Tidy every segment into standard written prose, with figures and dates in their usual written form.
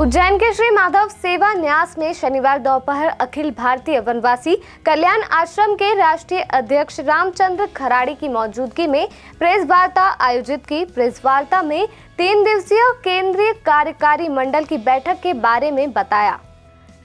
उज्जैन के श्री माधव सेवा न्यास में शनिवार दोपहर अखिल भारतीय वनवासी कल्याण आश्रम के राष्ट्रीय अध्यक्ष रामचंद्र खराड़ी की मौजूदगी में प्रेस वार्ता आयोजित की। प्रेस वार्ता में 3 दिवसीय केंद्रीय कार्यकारी मंडल की बैठक के बारे में बताया।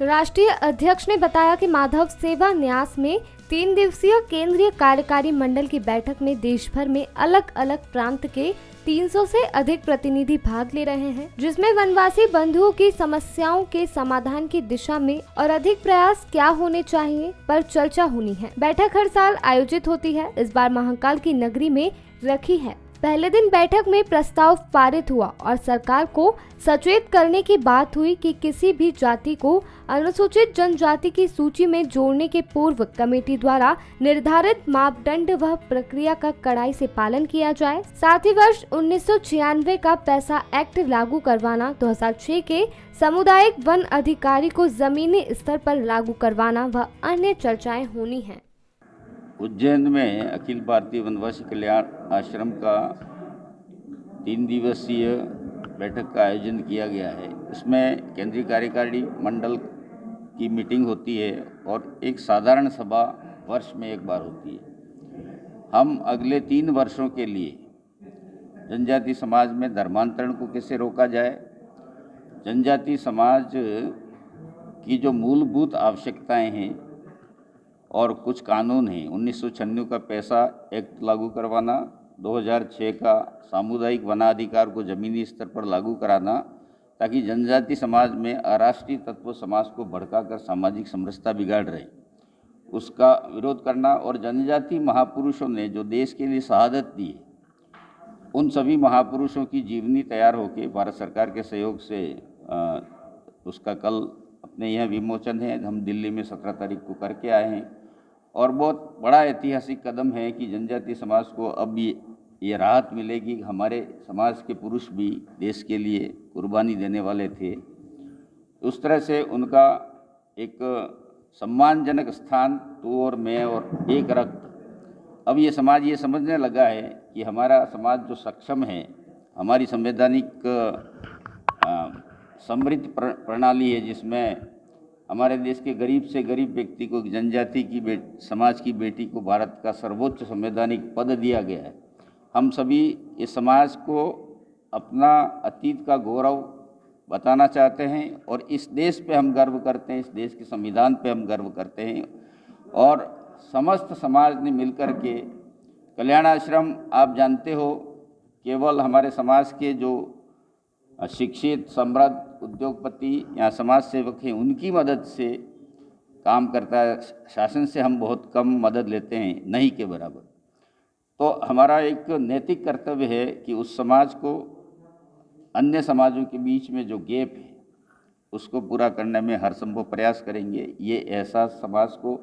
राष्ट्रीय अध्यक्ष ने बताया कि माधव सेवा न्यास में 3 दिवसीय केंद्रीय कार्यकारी मंडल की बैठक में देश भर में अलग अलग प्रांत के 300 से अधिक प्रतिनिधि भाग ले रहे हैं, जिसमें वनवासी बंधुओं की समस्याओं के समाधान की दिशा में और अधिक प्रयास क्या होने चाहिए पर चर्चा होनी है। बैठक हर साल आयोजित होती है, इस बार महाकाल की नगरी में रखी है। पहले दिन बैठक में प्रस्ताव पारित हुआ और सरकार को सचेत करने की बात हुई कि किसी भी जाति को अनुसूचित जनजाति की सूची में जोड़ने के पूर्व कमेटी द्वारा निर्धारित मापदंड व प्रक्रिया का कड़ाई से पालन किया जाए। साथ ही वर्ष 1996 का पैसा एक्ट लागू करवाना, 2006 के सामुदायिक वन अधिकारी को जमीनी स्तर पर लागू करवाना व अन्य चर्चाएं होनी हैं। उज्जैन में अखिल भारतीय वनवासी कल्याण आश्रम का 3 दिवसीय बैठक का आयोजन किया गया है। इसमें केंद्रीय कार्यकारी मंडल की मीटिंग होती है और एक साधारण सभा वर्ष में एक बार होती है। हम अगले 3 वर्षों के लिए जनजाति समाज में धर्मांतरण को कैसे रोका जाए, जनजाति समाज की जो मूलभूत आवश्यकताएं हैं और कुछ कानून हैं, 1996 का पैसा एक्ट लागू करवाना, 2006 का सामुदायिक वनाधिकार को ज़मीनी स्तर पर लागू कराना, ताकि जनजाति समाज में अराष्ट्रीय तत्व समाज को भड़काकर सामाजिक समरसता बिगाड़ रहे उसका विरोध करना, और जनजाति महापुरुषों ने जो देश के लिए शहादत दी उन सभी महापुरुषों की जीवनी तैयार होकर भारत सरकार के सहयोग से उसका कल अपने यहाँ विमोचन है। हम दिल्ली में 17 तारीख को करके आए हैं और बहुत बड़ा ऐतिहासिक कदम है कि जनजाति समाज को अब ये राहत मिलेगी। हमारे समाज के पुरुष भी देश के लिए कुर्बानी देने वाले थे, उस तरह से उनका एक सम्मानजनक स्थान तू और मैं और एक रक्त। अब ये समाज ये समझने लगा है कि हमारा समाज जो सक्षम है, हमारी संवैधानिक समृद्ध प्रणाली है, जिसमें हमारे देश के गरीब से गरीब व्यक्ति को, जनजाति की समाज की बेटी को भारत का सर्वोच्च संवैधानिक पद दिया गया है। हम सभी इस समाज को अपना अतीत का गौरव बताना चाहते हैं और इस देश पे हम गर्व करते हैं, इस देश के संविधान पे हम गर्व करते हैं। और समस्त समाज ने मिलकर के कल्याण आश्रम, आप जानते हो, केवल हमारे समाज के जो शिक्षित, समृद्ध, उद्योगपति या समाज सेवक हैं, उनकी मदद से काम करता है। शासन से हम बहुत कम मदद लेते हैं, नहीं के बराबर। तो हमारा एक नैतिक कर्तव्य है कि उस समाज को, अन्य समाजों के बीच में जो गैप है उसको पूरा करने में हर संभव प्रयास करेंगे। ये एहसास समाज को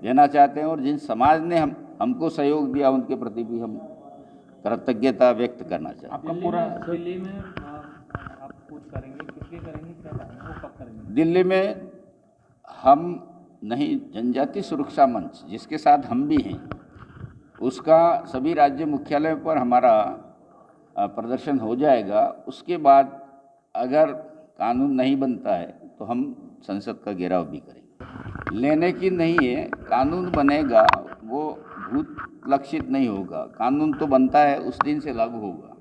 देना चाहते हैं और जिन समाज ने हमको सहयोग दिया उनके प्रति भी हम कृतज्ञता व्यक्त करना चाहते हैं। आपका पूरा दिल्ली में आप कुछ करेंगे, किसके करेंगे, क्या करेंगे, वो कब करेंगे? दिल्ली में हम नहीं, जनजाति सुरक्षा मंच जिसके साथ हम भी हैं, उसका सभी राज्य मुख्यालयों पर हमारा प्रदर्शन हो जाएगा। उसके बाद अगर कानून नहीं बनता है तो हम संसद का घेराव भी करेंगे। लेने की नहीं है, कानून बनेगा, वो भूत लक्षित नहीं होगा। कानून तो बनता है, उस दिन से लागू होगा।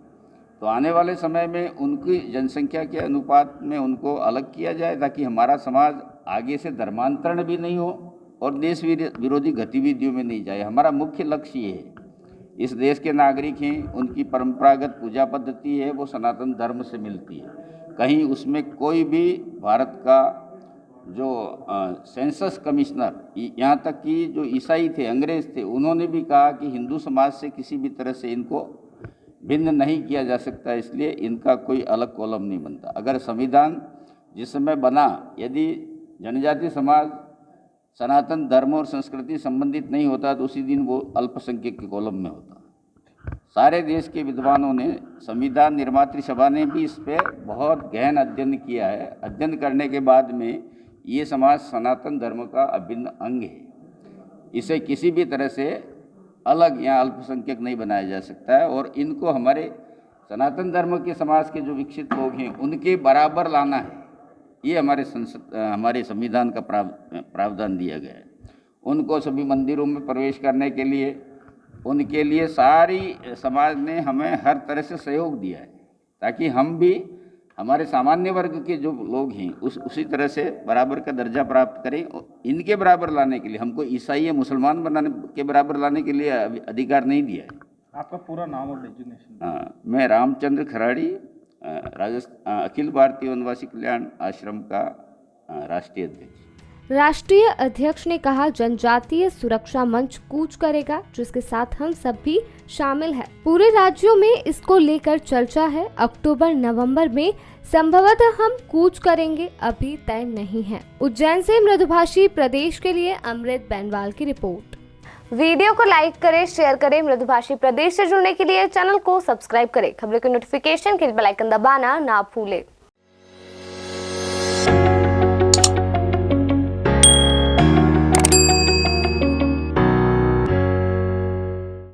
तो आने वाले समय में उनकी जनसंख्या के अनुपात में उनको अलग किया जाए, ताकि हमारा समाज आगे से धर्मांतरण भी नहीं हो और देश विरोधी गतिविधियों में नहीं जाए। हमारा मुख्य लक्ष्य ये है, इस देश के नागरिक हैं, उनकी परंपरागत पूजा पद्धति है, वो सनातन धर्म से मिलती है। कहीं उसमें कोई भी भारत का जो सेंसस कमिश्नर, यहाँ तक कि जो ईसाई थे, अंग्रेज थे, उन्होंने भी कहा कि हिंदू समाज से किसी भी तरह से इनको भिन्न नहीं किया जा सकता, इसलिए इनका कोई अलग कॉलम नहीं बनता। अगर संविधान जिस समय बना, यदि जनजाति समाज सनातन धर्म और संस्कृति संबंधित नहीं होता तो उसी दिन वो अल्पसंख्यक के कॉलम में होता। सारे देश के विद्वानों ने, संविधान निर्मात्री सभा ने भी इस पर बहुत गहन अध्ययन किया है। अध्ययन करने के बाद में ये समाज सनातन धर्म का अभिन्न अंग है, इसे किसी भी तरह से अलग या अल्पसंख्यक नहीं बनाया जा सकता है। और इनको हमारे सनातन धर्म के समाज के जो विकसित लोग हैं उनके बराबर लाना है। ये हमारे संविधान का प्रावधान दिया गया है। उनको सभी मंदिरों में प्रवेश करने के लिए उनके लिए सारी समाज ने हमें हर तरह से सहयोग दिया है, ताकि हम भी हमारे सामान्य वर्ग के जो लोग हैं उसी तरह से बराबर का दर्जा प्राप्त करें। इनके बराबर लाने के लिए, हमको ईसाई या मुसलमान बनाने के बराबर लाने के लिए अधिकार नहीं दिया है। आपका पूरा नाम और डेजिग्नेशन? मैं रामचंद्र खराड़ी, अखिल भारतीय वनवासी कल्याण आश्रम का राष्ट्रीय अध्यक्ष। राष्ट्रीय अध्यक्ष ने कहा, जनजातीय सुरक्षा मंच कूच करेगा, जिसके साथ हम सब भी शामिल हैं। पूरे राज्यों में इसको लेकर चर्चा है। अक्टूबर नवंबर में संभवतः हम कूच करेंगे, अभी तय नहीं है। उज्जैन से मृदुभाषी प्रदेश के लिए अमृत बैनवाल की रिपोर्ट। वीडियो को लाइक करें, शेयर करें। मृदुभाषी प्रदेश से जुड़ने के लिए चैनल को सब्सक्राइब करें। खबरों के नोटिफिकेशन के लिए बेल आइकन दबाना ना भूलें।